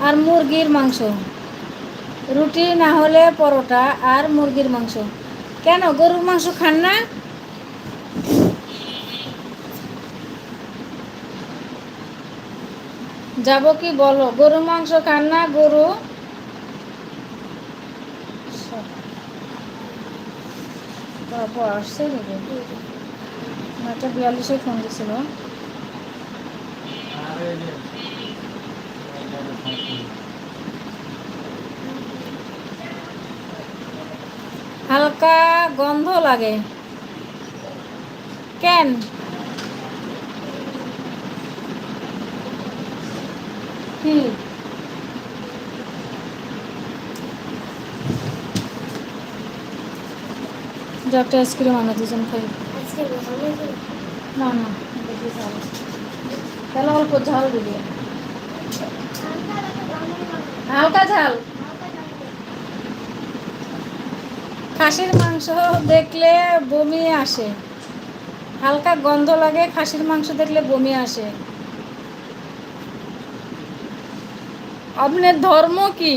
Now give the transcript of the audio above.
আর মুরগির মাংস। রুটি না হলে পরোটা আর মুরগির মাংস। কেন গরুর মাংস খান না? যাব কি বলো, গরুর মাংস খান না? গরু তারপর আসছে নাকি? একটা 42-এ ফোন দিছিল। হালকা গন্ধ লাগে কেন? কি যে একটা আইসক্রিম আনা দুজন খাই। না না, বেশি ঝাল। তাহলে অল্প ঝাল দিবি, হালকা ঝাল। খাসির মাংস দেখলে বমি আসে, হালকা গন্ধ লাগে। খাসির মাংস দেখলে বমি আসে। আপনার ধর্ম কি?